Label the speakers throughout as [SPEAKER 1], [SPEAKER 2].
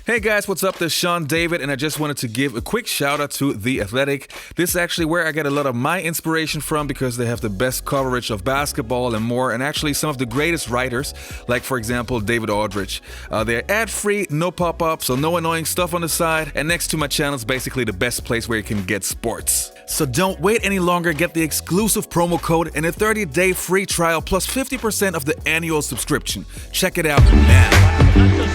[SPEAKER 1] Hey guys, what's up? This is Sean David, and I just wanted to give a quick shout out to The Athletic. This is actually where I get a lot of my inspiration from because they have the best coverage of basketball and more, and actually some of the greatest writers, like for example, David Aldridge. They're ad-free, no pop-ups, so no annoying stuff on the side, and next to my channel is basically the best place where you can get sports. So don't wait any longer, get the exclusive promo code and a 30-day free trial plus 50% of the annual subscription. Check it out now.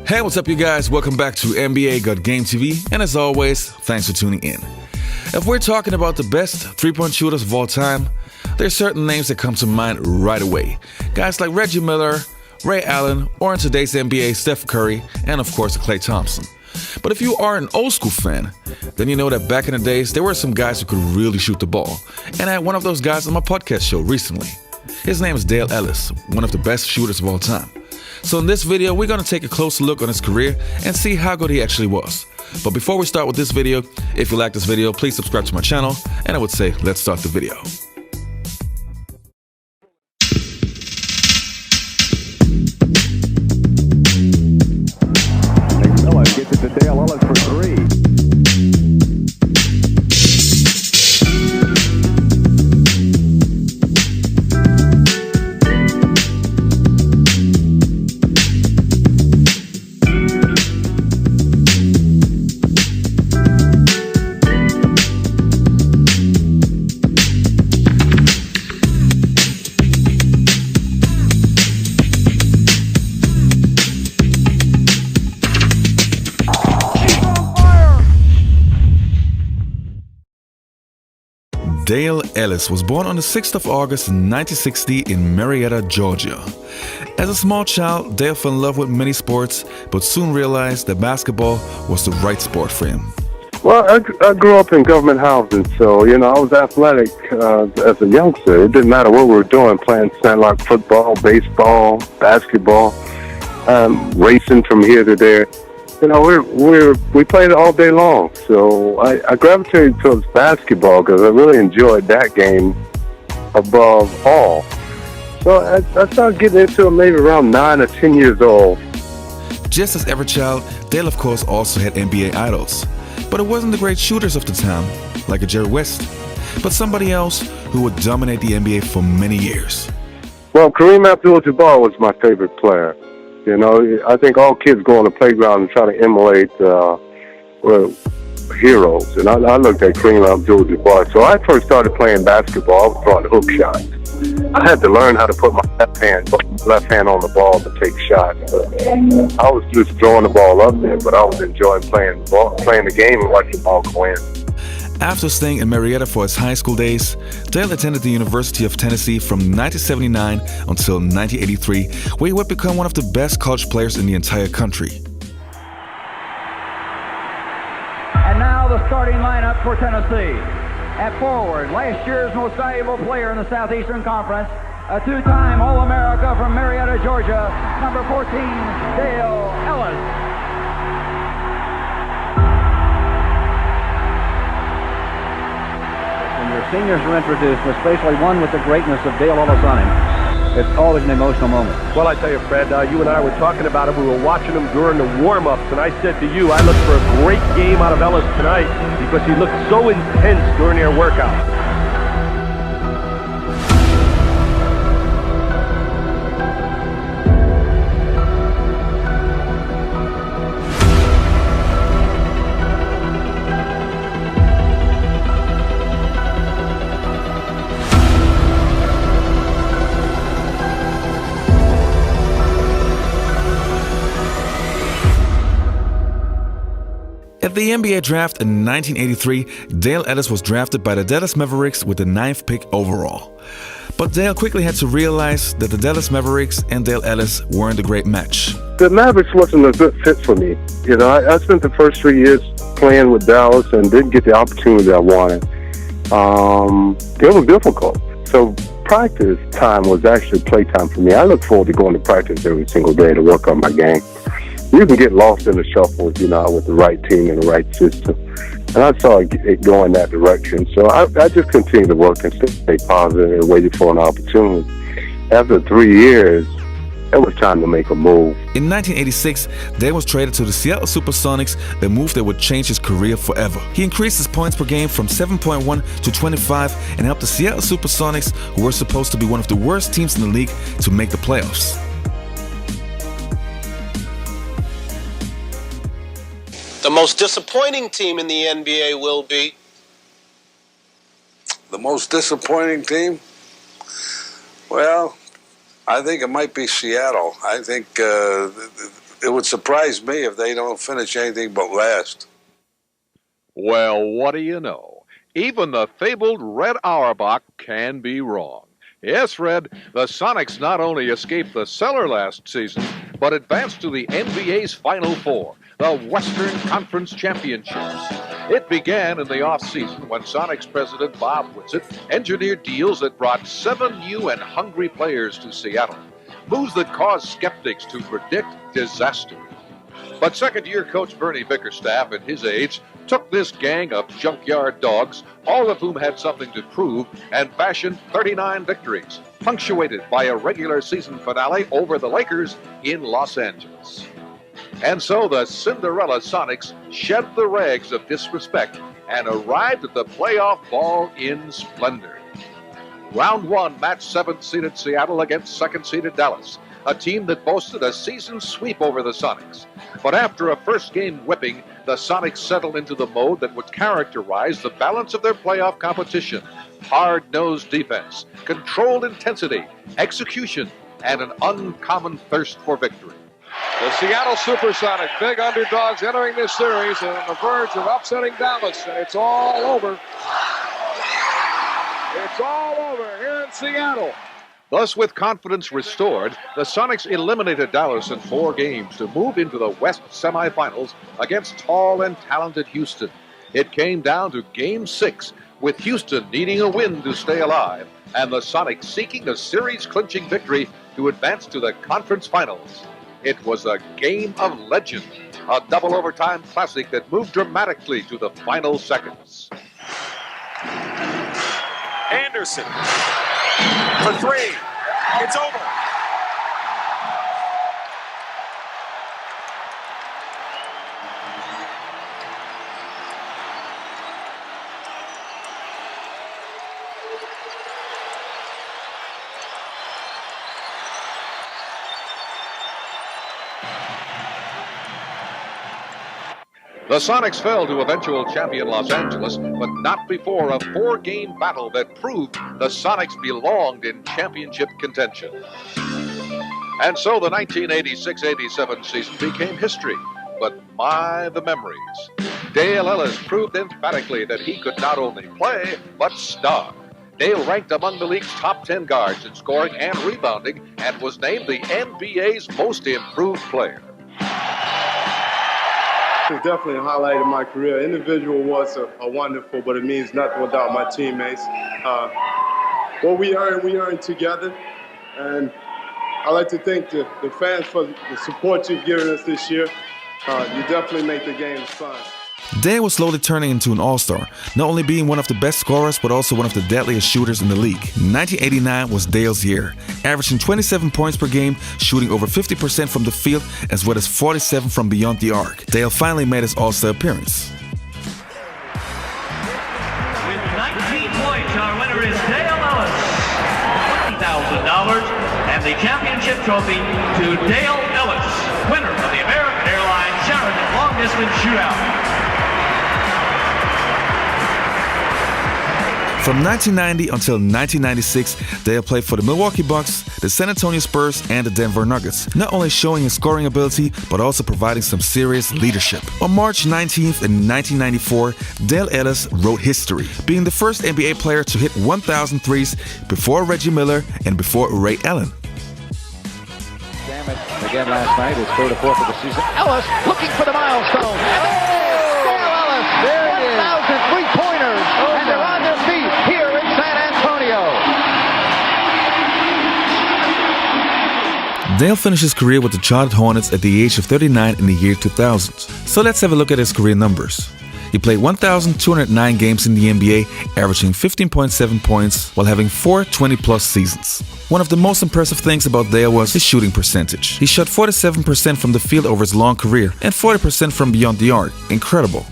[SPEAKER 1] Hey, what's up you guys? Welcome back to NBA Got Game TV, and as always, thanks for tuning in. If we're talking about the best three-point shooters of all time, there's certain names that come to mind right away. Guys like Reggie Miller, Ray Allen, or in today's NBA, Steph Curry, and of course Klay Thompson. But if you are an old school fan, then you know that back in the days, there were some guys who could really shoot the ball. And I had one of those guys on my podcast show recently. His name is Dale Ellis, one of the best shooters of all time. So in this video, we're going to take a closer look on his career and see how good he actually was. But before we start with this video, if you like this video, please subscribe to my channel, and I would say, let's start the video.
[SPEAKER 2] Miller gets it to Dale Ellis for three.
[SPEAKER 1] Dale Ellis was born on the 6th of August 1960 in Marietta, Georgia. As a small child, Dale fell in love with many sports, but soon realized that basketball was the right sport for him.
[SPEAKER 2] Well, I grew up in government housing, so, I was athletic as a youngster. It didn't matter what we were doing, playing sandlot football, baseball, basketball, racing from here to there. We played it all day long. So I gravitated towards basketball because I really enjoyed that game above all. So I started getting into it maybe around 9 or 10 years old.
[SPEAKER 1] Just as every child, Dale of course also had NBA idols. But it wasn't the great shooters of the time, like a Jerry West, but somebody else who would dominate the NBA for many years.
[SPEAKER 2] Well, Kareem Abdul-Jabbar was my favorite player. I think all kids go on the playground and try to emulate heroes. And I looked at Kareem Abdul-Jabbar. So I first started playing basketball. I was throwing hook shots. I had to learn how to put my left hand on the ball to take shots. But I was just throwing the ball up there, but I was enjoying playing the game and watching the ball go in.
[SPEAKER 1] After staying in Marietta for his high school days, Dale attended the University of Tennessee from 1979 until 1983, where he would become one of the best college players in the entire country.
[SPEAKER 3] And now the starting lineup for Tennessee. At forward, last year's most valuable player in the Southeastern Conference, a two-time All-America from Marietta, Georgia, number 14, Dale Ellis. Seniors are introduced, especially one with the greatness of Dale Ellis on him. It's always an emotional moment.
[SPEAKER 4] Well, I tell you, Fred, you and I were talking about it. We were watching him during the warm-ups, and I said to you, I look for a great game out of Ellis tonight because he looked so intense during their workout.
[SPEAKER 1] At the NBA draft in 1983, Dale Ellis was drafted by the Dallas Mavericks with the 9th pick overall. But Dale quickly had to realize that the Dallas Mavericks and Dale Ellis weren't a great match.
[SPEAKER 2] The Mavericks wasn't a good fit for me. I spent the first 3 years playing with Dallas and didn't get the opportunity I wanted. It was difficult. So practice time was actually playtime for me. I look forward to going to practice every single day to work on my game. you can get lost in the shuffle, with the right team and the right system. And I saw it go in that direction. So I just continued to work and stay positive and waited for an opportunity. After 3 years, it was time to make a move.
[SPEAKER 1] In 1986, Dale was traded to the Seattle Supersonics, a move that would change his career forever. He increased his points per game from 7.1 to 25 and helped the Seattle Supersonics, who were supposed to be one of the worst teams in the league, to make the playoffs.
[SPEAKER 5] The most disappointing team in the NBA will be?
[SPEAKER 6] The most disappointing team? Well, I think it might be Seattle. I think it would surprise me if they don't finish anything but last.
[SPEAKER 7] Well, what do you know? Even the fabled Red Auerbach can be wrong. Yes, Red, the Sonics not only escaped the cellar last season, but advanced to the NBA's Final Four, the Western Conference Championships. It began in the offseason when Sonics president Bob Whitsitt engineered deals that brought 7 new and hungry players to Seattle, moves that caused skeptics to predict disaster. But second-year coach Bernie Bickerstaff and his aides took this gang of junkyard dogs, all of whom had something to prove, and fashioned 39 victories, punctuated by a regular season finale over the Lakers in Los Angeles. And so the Cinderella Sonics shed the rags of disrespect and arrived at the playoff ball in splendor. Round 1 matched 7th-seeded Seattle against 2nd-seeded Dallas, a team that boasted a season sweep over the Sonics. But after a first-game whipping, the Sonics settled into the mode that would characterize the balance of their playoff competition: hard-nosed defense, controlled intensity, execution, and an uncommon thirst for victory.
[SPEAKER 8] The Seattle Supersonics, big underdogs entering this series and on the verge of upsetting Dallas, and it's all over. It's all over here in Seattle.
[SPEAKER 7] Thus, with confidence restored, the Sonics eliminated Dallas in 4 games to move into the West semifinals against tall and talented Houston. It came down to Game 6, with Houston needing a win to stay alive, and the Sonics seeking a series-clinching victory to advance to the conference finals. It was a game of legend, a double overtime classic that moved dramatically to the final seconds.
[SPEAKER 8] Anderson for 3. It's over.
[SPEAKER 7] The Sonics fell to eventual champion Los Angeles, but not before a 4-game battle that proved the Sonics belonged in championship contention. And so the 1986-87 season became history, but my, the memories. Dale Ellis proved emphatically that he could not only play, but star. Dale ranked among the league's top 10 guards in scoring and rebounding, and was named the NBA's most improved player.
[SPEAKER 9] It's definitely a highlight of my career. Individual awards are wonderful, but it means nothing without my teammates. What we earn together. And I'd like to thank the fans for the support you've given us this year. You definitely make the games fun.
[SPEAKER 1] Dale was slowly turning into an all-star, not only being one of the best scorers, but also one of the deadliest shooters in the league. 1989 was Dale's year, averaging 27 points per game, shooting over 50% from the field, as well as 47 from beyond the arc. Dale finally made his all-star appearance.
[SPEAKER 10] With 19 points, our winner is Dale Ellis. $20,000 and the championship trophy to Dale Ellis, winner of the American Airlines Sheraton Long Distance Shootout.
[SPEAKER 1] From 1990 until 1996, Dale played for the Milwaukee Bucks, the San Antonio Spurs, and the Denver Nuggets, not only showing his scoring ability, but also providing some serious leadership. On March 19th in 1994, Dale Ellis wrote history, being the first NBA player to hit 1,000 threes before Reggie Miller and before Ray Allen.
[SPEAKER 3] Damn it. Again last night, his 3rd or 4th of the season. Ellis looking for the milestone. Dale Ellis, there it is. 1,000 three-pointers, and they're on their feet here in San Antonio.
[SPEAKER 1] Dale finished his career with the Charlotte Hornets at the age of 39 in the year 2000. So let's have a look at his career numbers. He played 1,209 games in the NBA, averaging 15.7 points while having 4 20-plus seasons. One of the most impressive things about Dale was his shooting percentage. He shot 47% from the field over his long career and 40% from beyond the arc. Incredible.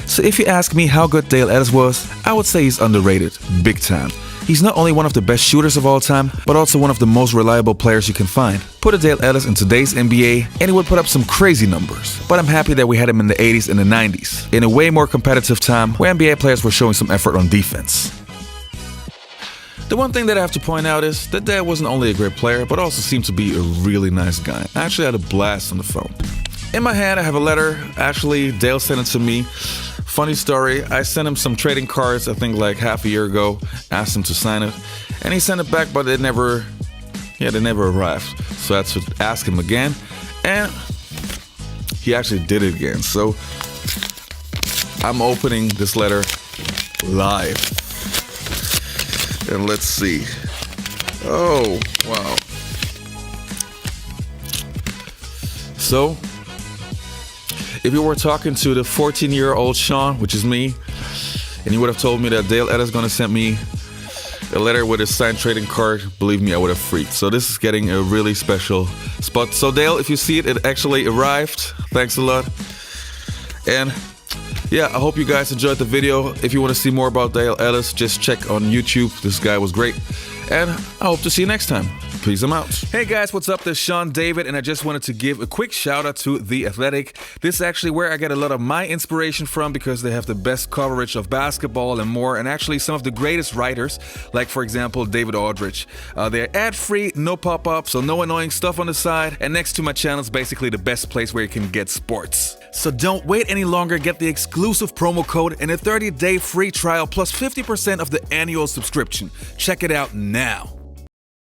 [SPEAKER 1] So if you ask me how good Dale Ellis was, I would say he's underrated, big time. He's not only one of the best shooters of all time, but also one of the most reliable players you can find. Put a Dale Ellis in today's NBA and he would put up some crazy numbers. But I'm happy that we had him in the 80s and the 90s, in a way more competitive time where NBA players were showing some effort on defense. The one thing that I have to point out is that Dale wasn't only a great player, but also seemed to be a really nice guy. I actually had a blast on the phone. In my hand, I have a letter. Actually, Dale sent it to me. Funny story, I sent him some trading cards, I think like half a year ago, asked him to sign it, and he sent it back, but they never arrived. So I had to ask him again, and he actually did it again. So I'm opening this letter live. And let's see. Oh, wow. So, if you were talking to the 14-year-old Sean, which is me, and you would have told me that Dale Ellis is going to send me a letter with a signed trading card, believe me, I would have freaked. So this is getting a really special spot. So Dale, if you see it, it actually arrived. Thanks a lot. And yeah, I hope you guys enjoyed the video. If you want to see more about Dale Ellis, just check on YouTube. This guy was great. And I hope to see you next time. Peace, I'm out. Hey guys, what's up? This is Sean David, and I just wanted to give a quick shout out to The Athletic. This is actually where I get a lot of my inspiration from because they have the best coverage of basketball and more, and actually some of the greatest writers, like for example, David Aldridge. They're ad-free, no pop-ups, so no annoying stuff on the side, and next to my channel is basically the best place where you can get sports. So don't wait any longer, get the exclusive promo code and a 30-day free trial plus 50% of the annual subscription. Check it out now.